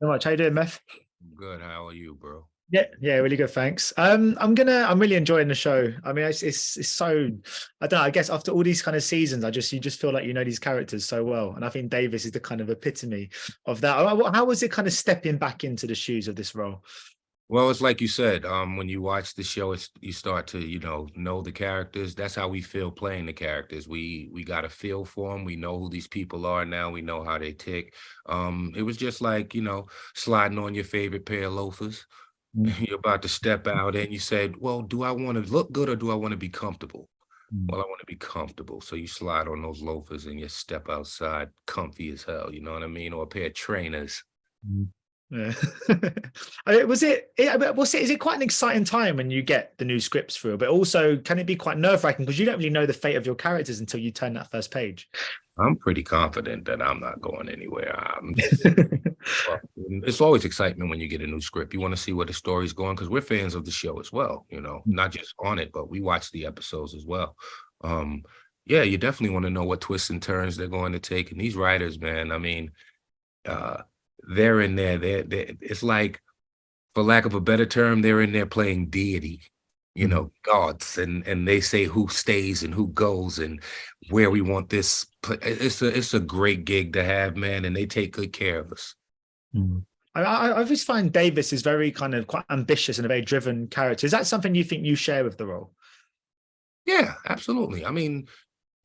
So much. How you doing, Meth? Good. How are you, bro? Yeah, really good, thanks. I'm really enjoying the show. I mean, it's so, I don't know, I guess after all these kind of seasons, you just feel like you know these characters so well. And I think Davis is the kind of epitome of that. How was it kind of stepping back into the shoes of this role? Well, it's like you said, when you watch the show, you start to, know the characters. That's how we feel playing the characters. We got a feel for them. We know who these people are now. We know how they tick. It was just like, sliding on your favorite pair of loafers. Mm, You're about to step out and you said, well, do I want to look good or do I want to be comfortable? mm, Well, I want to be comfortable. So you slide on those loafers and you step outside comfy as hell, you know what I mean? Or a pair of trainers. mm. Yeah. I mean, is it quite an exciting time when you get the new scripts through, but also can it be quite nerve-wracking because you don't really know the fate of your characters until you turn that first page? I'm pretty confident that I'm not going anywhere. Well, it's always excitement when you get a new script. You want to see where the story's going because we're fans of the show as well, not just on it, but we watch the episodes as well. Um, yeah, you definitely want to know what twists and turns they're going to take. And these writers, man, I mean, uh, they're in there. It's like, for lack of a better term, they're in there playing deity, gods, and they say who stays and who goes and where we want this. It's a great gig to have, man, and they take good care of us. Mm. I always find Davis is very kind of quite ambitious and a very driven character. Is that something you think you share with the role? Yeah, absolutely. I mean,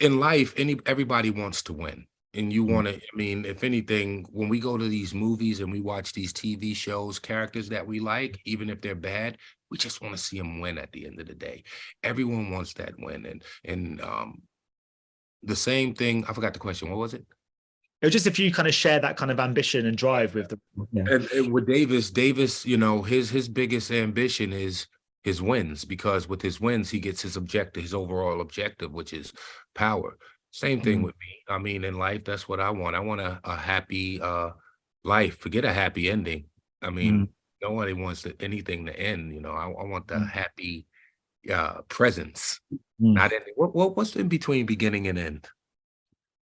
in life, everybody wants to win. And you Mm, want to, I mean, if anything, when we go to these movies and we watch these TV shows, characters that we like, even if they're bad, we just want to see them win at the end of the day. Everyone wants that win. And the same thing, I forgot the question. What was it? It was just if you kind of share that kind of ambition and drive with the yeah. And with Davis, his biggest ambition is his wins, because with his wins, he gets his objective, his overall objective, which is power. Same thing Mm, with me. I mean, in life, that's what I want. I want a happy life. Forget a happy ending. I mm, mean, nobody wants anything to end. I want the mm, happy presence, mm. not ending. What's in between beginning and end?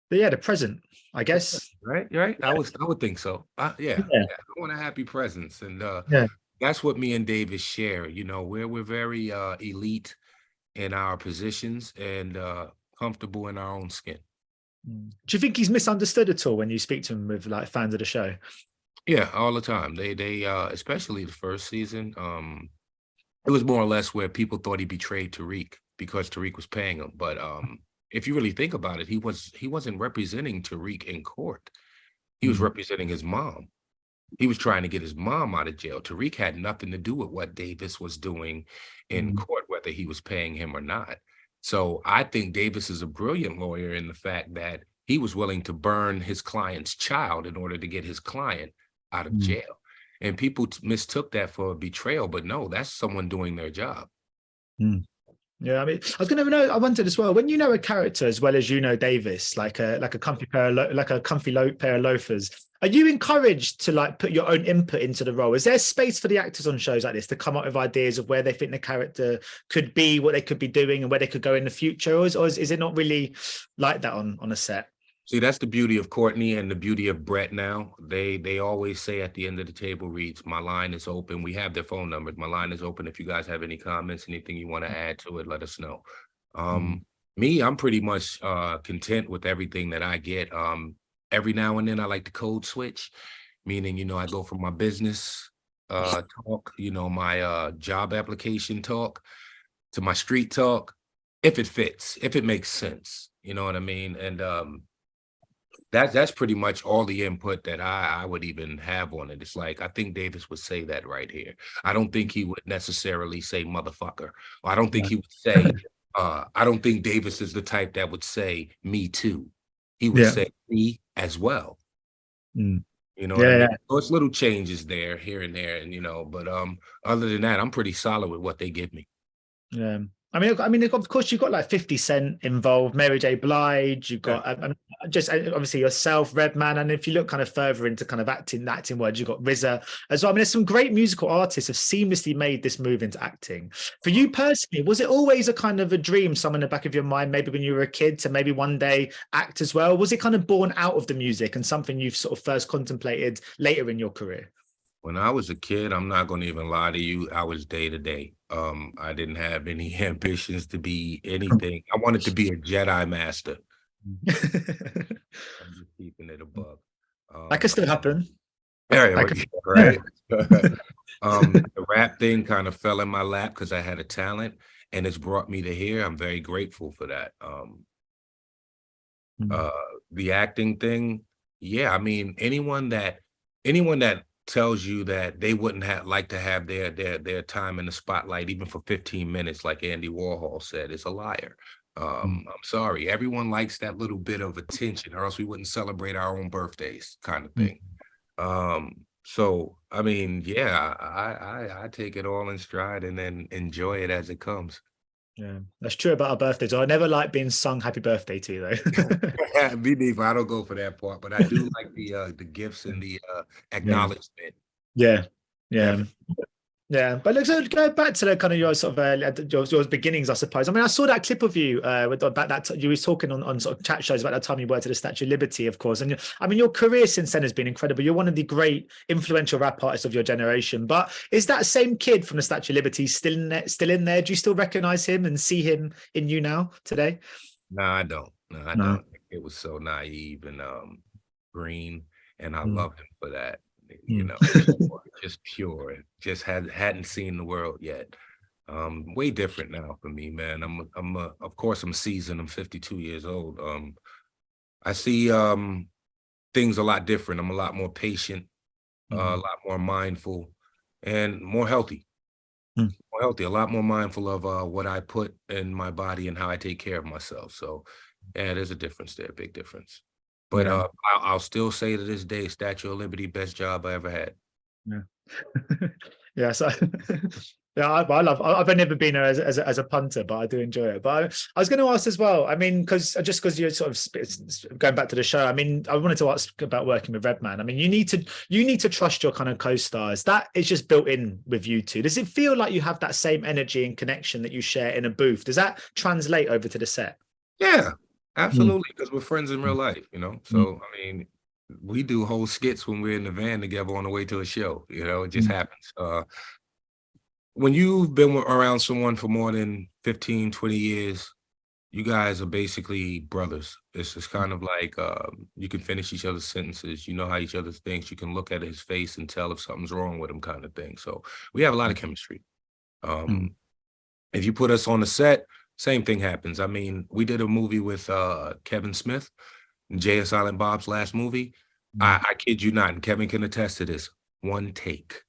But yeah, the present, I The guess. present, right? Right? I would think so. Yeah, Yeah, yeah. I want a happy presence, and yeah. that's what me and Davis share. We're very elite in our positions and comfortable in our own skin. Mm. Do you think he's misunderstood at all when you speak to him with like fans of the show? Yeah, all the time. They especially the first season. It was more or less where people thought he betrayed Tariq because Tariq was paying him. But if you really think about it, he wasn't representing Tariq in court. He was Mm, representing his mom. He was trying to get his mom out of jail. Tariq had nothing to do with what Davis was doing in mm, court, whether he was paying him or not. So I think Davis is a brilliant lawyer in the fact that he was willing to burn his client's child in order to get his client out of mm. jail. And people mistook that for a betrayal, but no, that's someone doing their job. Mm. Yeah, I mean, I was going to know. I wondered as well when you know a character as well as you know Davis, like a comfy pair of pair of loafers. Are you encouraged to like put your own input into the role? Is there space for the actors on shows like this to come up with ideas of where they think the character could be, what they could be doing, and where they could go in the future, or is it not really like that on a set? See, that's the beauty of Courtney and the beauty of Brett now. They always say at the end of the table reads, my line is open. We have their phone numbers. My line is open. If you guys have any comments, anything you want to add to it, let us know. Mm, Me, I'm pretty much content with everything that I get. Every now and then I like to code switch, meaning, I go from my business talk, my job application talk to my street talk, if it fits, if it makes sense. You know what I mean? And that's pretty much all the input that I would even have on it. It's like I think Davis would say that right here. I don't think he would necessarily say motherfucker. Or I don't think yeah. he would say, I don't think Davis is the type that would say me too. He would Yeah. say me as well. Mm. You know what I Yeah, mean? yeah. So it's little changes there, here and there, and but other than that, I'm pretty solid with what they give me. Yeah. I mean, of course, you've got like 50 Cent involved, Mary J. Blige, you've Yeah. got just obviously yourself, Redman, and if you look kind of further into kind of acting words, you've got RZA as well. I mean, there's some great musical artists have seamlessly made this move into acting. For you personally, was it always a kind of a dream, some in the back of your mind, maybe when you were a kid, to maybe one day act as well? Was it kind of born out of the music and something you've sort of first contemplated later in your career? When I was a kid, I'm not going to even lie to you. I was day to day. I didn't have any ambitions to be anything. I wanted to be a Jedi master. I'm just keeping it above. That could still happen. Yeah, That could, yeah. right. The rap thing kind of fell in my lap because I had a talent, and it's brought me to here. I'm very grateful for that. Uh, the acting thing, yeah. I mean, anyone that tells you that they wouldn't have like to have their time in the spotlight, even for 15 minutes, like Andy Warhol said, is a liar. I'm sorry. Everyone likes that little bit of attention, or else we wouldn't celebrate our own birthdays, kind of thing. So I mean, yeah, I take it all in stride and then enjoy it as it comes. Yeah, that's true about our birthdays. I never like being sung happy birthday to you though. Me neither. I don't go for that part, but I do like the gifts and the Yeah. acknowledgement. Yeah. Yeah. Definitely. Yeah, but look, so go back to the kind of your sort of your beginnings, I suppose. I mean, I saw that clip of you about that you was talking on sort of chat shows about that time you worked at the Statue of Liberty, of course. And I mean, your career since then has been incredible. You're one of the great influential rap artists of your generation. But is that same kid from the Statue of Liberty still in there? Still in there? Do you still recognize him and see him in you now today? No, I don't. No, I No. don't. It was so naive and green, and I Mm. loved him for that. You Mm. know, just pure, and just hadn't seen the world yet. Way different now for me, man. Of course I'm seasoned. I'm 52 years old. I see things a lot different. I'm a lot more patient, a lot more mindful, and more healthy. Mm. More healthy, a lot more mindful of what I put in my body and how I take care of myself. So, yeah, there's a difference there, big difference. But Yeah. I'll still say to this day, Statue of Liberty, best job I ever had. Yeah. Yeah. So yeah, I love. I've never been there as a punter, but I do enjoy it. But I was going to ask as well. I mean, because you're sort of going back to the show. I mean, I wanted to ask about working with Redman. I mean, you need to trust your kind of co-stars. That is just built in with you two. Does it feel like you have that same energy and connection that you share in a booth? Does that translate over to the set? Yeah, absolutely, because we're friends in real life, you know? Mm. So, I mean, we do whole skits when we're in the van together on the way to a show, you know? It just Mm. happens. When you've been around someone for more than 15, 20 years, you guys are basically brothers. It's just kind of like you can finish each other's sentences. You know how each other thinks. You can look at his face and tell if something's wrong with him, kind of thing. So we have a lot of chemistry. Mm. If you put us on the set, same thing happens. I mean, we did a movie with Kevin Smith, Jay and Silent Bob's last movie. I kid you not, and Kevin can attest to this. One take.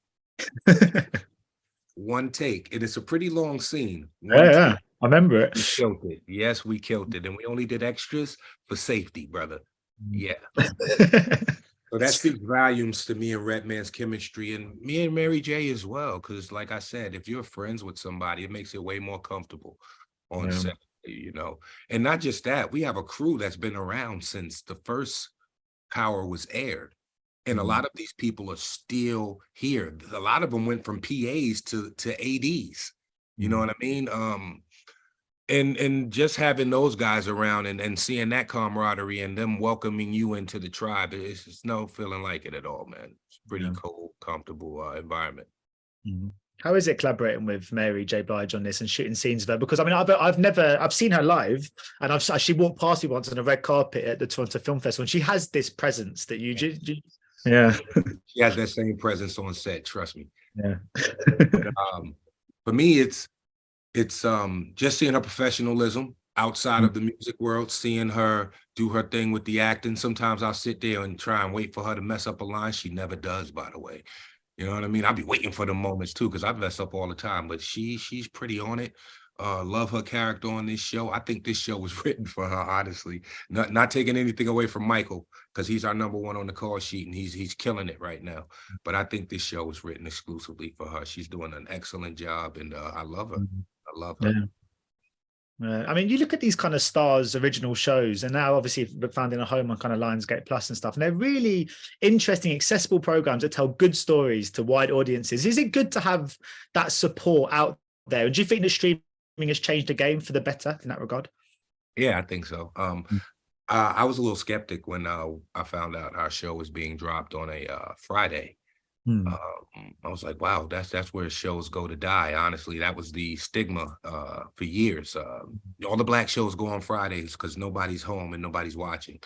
One take. And it's a pretty long scene. One Yeah, take. yeah, I remember We it. killed it. Yes, we killed it. And we only did extras for safety, brother. Yeah. So that speaks volumes to me and Redman's chemistry and me and Mary J as well. Cause like I said, if you're friends with somebody, it makes it way more comfortable on Yeah. set, you know. And not just that, we have a crew that's been around since the first Power was aired. And a lot of these people are still here. A lot of them went from PAs to ADs. You know what I mean? And just having those guys around and seeing that camaraderie and them welcoming you into the tribe, it's just no feeling like it at all, man. It's pretty Yeah. cool, comfortable environment. How is it collaborating with Mary J. Blige on this and shooting scenes of her? Because I mean, I've seen her live, and she walked past me once on a red carpet at the Toronto Film Festival, and she has this presence that you just, yeah, She has that same presence on set, trust me. yeah. But, for me, it's just seeing her professionalism outside of the music world, seeing her do her thing with the acting. Sometimes I'll sit there and try and wait for her to mess up a line. She never does, by the way. You know what I mean? I'll be waiting for the moments too, because I mess up all the time. But she's pretty on it. Love her character on this show. I think this show was written for her, honestly. Not taking anything away from Michael, because he's our number one on the call sheet and he's killing it right now. But I think this show was written exclusively for her. She's doing an excellent job, and I love her. I love her. Yeah. I mean, you look at these kind of stars' original shows, and now obviously we're finding a home on kind of Lionsgate Plus and stuff, and they're really interesting, accessible programs that tell good stories to wide audiences. Is it good to have that support out there? And do you think that streaming has changed the game for the better in that regard? Yeah, I think so. I was a little skeptic when I found out our show was being dropped on a Friday. Mm. I was like, wow, that's where shows go to die. Honestly, that was the stigma for years. All the black shows go on Fridays because nobody's home and nobody's watching.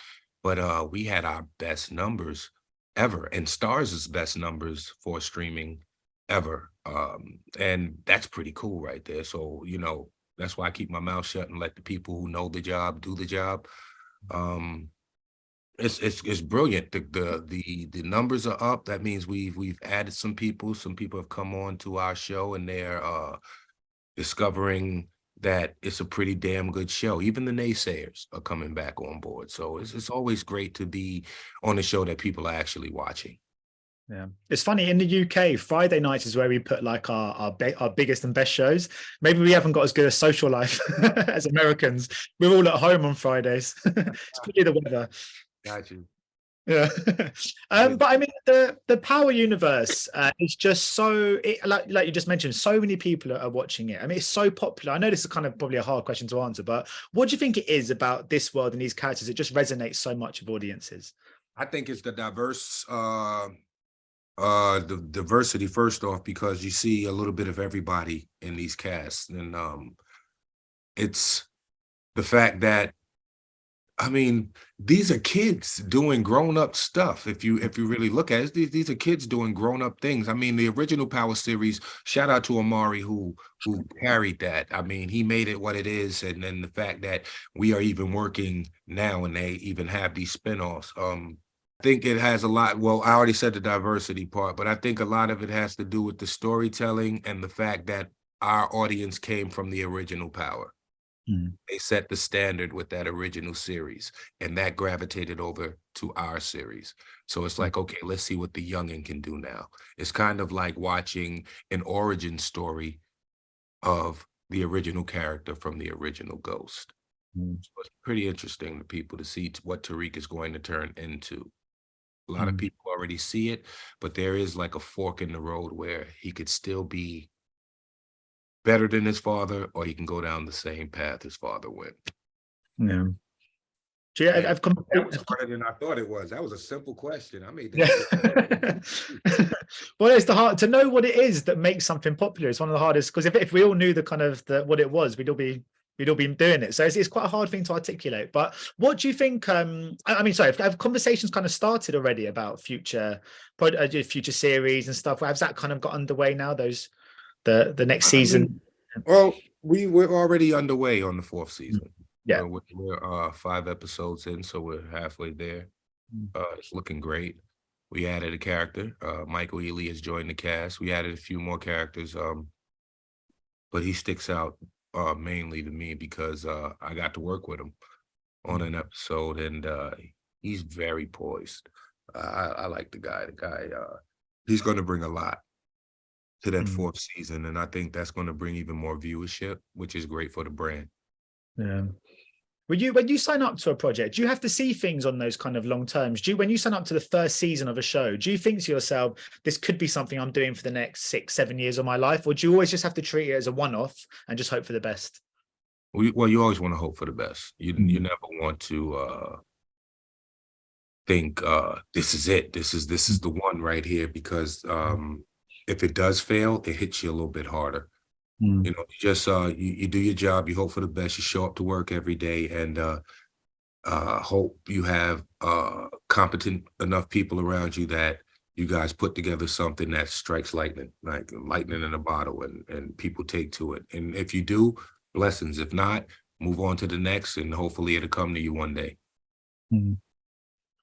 But we had our best numbers ever, and Starz's best numbers for streaming ever. And that's pretty cool right there. So, that's why I keep my mouth shut and let the people who know the job do the job. Um, it's brilliant. The numbers are up. That means we've added some people. Some people have come on to our show and they're discovering that it's a pretty damn good show. Even the naysayers are coming back on board. So it's always great to be on a show that people are actually watching. Yeah, it's funny in the UK. Friday nights is where we put like our biggest and best shows. Maybe we haven't got as good a social life as Americans. We're all at home on Fridays. It's probably the weather. Got you. Yeah. But I mean, the Power universe is just so like you just mentioned, so many people are watching it. I mean, it's so popular. I know this is kind of probably a hard question to answer, but what do you think it is about this world and these characters? It just resonates so much with audiences. I think it's the diversity first off, because you see a little bit of everybody in these casts, and it's the fact that, I mean, these are kids doing grown-up stuff. If you really look at it, these are kids doing grown-up things. I mean, the original Power series, shout out to Amari who carried that. I mean, he made it what it is, and then the fact that we are even working now and they even have these spinoffs. I think it has a lot. Well, I already said the diversity part, but I think a lot of it has to do with the storytelling and the fact that our audience came from the original Power. They set the standard with that original series, and that gravitated over to our series. So it's like, okay, let's see what the youngin can do now. It's kind of like watching an origin story of the original character from the original Ghost. So it's pretty interesting to people to see what Tariq is going to turn into. A lot of people already see it, but there is like a fork in the road where he could still be better than his father, or he can go down the same path his father went. Yeah. That was harder than I thought it was. That was a simple question. I made that. Yeah. Well, it's the hard to know what it is that makes something popular. It's one of the hardest, because if we all knew the kind of what it was, we'd all be doing it. So it's quite a hard thing to articulate. But what do you think? I mean, sorry, have conversations kind of started already about future series and stuff? Has that kind of got underway now? The next season? Well, we're already underway on the 4th season. Yeah, we're 5 episodes in, so we're halfway there. It's looking great. We added a character. Michael Ealy has joined the cast. We added a few more characters, but he sticks out mainly to me because I got to work with him on an episode, and he's very poised. I like the guy. He's going to bring a lot to that 4th season, and I think that's going to bring even more viewership, which is great for the brand. Yeah. When you sign up to a project, do you have to see things on those kind of long terms? When you sign up to the first season of a show, do you think to yourself, this could be something I'm doing for the next 6-7 years of my life? Or do you always just have to treat it as a one-off and just hope for the best? Well, you always want to hope for the best. You never want to think this is it. This is the one right here, because if it does fail, it hits you a little bit harder. You just you do your job, you hope for the best, you show up to work every day, and hope you have competent enough people around you that you guys put together something that strikes lightning, like lightning in a bottle, and people take to it. And if you do, blessings. If not, move on to the next, and hopefully it'll come to you one day.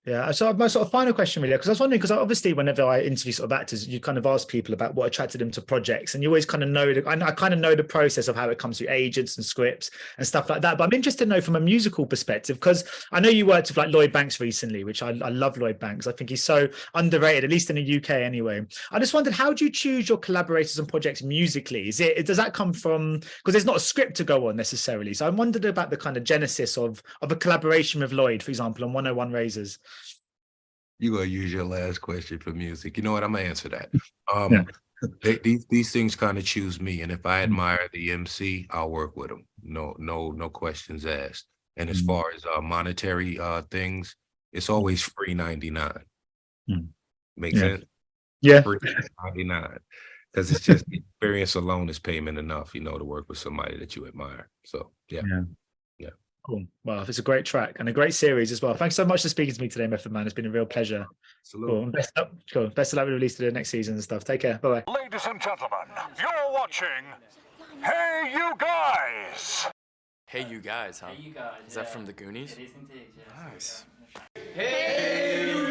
Yeah, so my sort of final question really, because I was wondering, because obviously whenever I interview sort of actors, you kind of ask people about what attracted them to projects, and you always kind of know, I kind of know the process of how it comes through agents and scripts and stuff like that. But I'm interested to know from a musical perspective, because I know you worked with like Lloyd Banks recently, which I love Lloyd Banks. I think he's so underrated, at least in the UK anyway. I just wondered, how do you choose your collaborators and projects musically? Does that come from, because there's not a script to go on necessarily. So I wondered about the kind of genesis of a collaboration with Lloyd, for example, on 101 Razors. You're gonna use your last question for music. You know what? I'm gonna answer that. Yeah. These things kind of choose me, and if I admire the MC, I'll work with them. No questions asked. And as far as monetary things, it's always free 99. Make sense? Yeah. 399. Because it's just the experience alone is payment enough, to work with somebody that you admire. So yeah. Cool. Well, it's a great track and a great series as well. Thanks so much for speaking to me today, Method Man. It's been a real pleasure. Absolutely. Cool. Best of luck with the release to the next season and stuff. Take care. Bye bye. Ladies and gentlemen, you're watching Hey You Guys. Hey You Guys, huh? Hey, you guys. Is that from the Goonies? It is indeed, yeah. Nice. Hey, you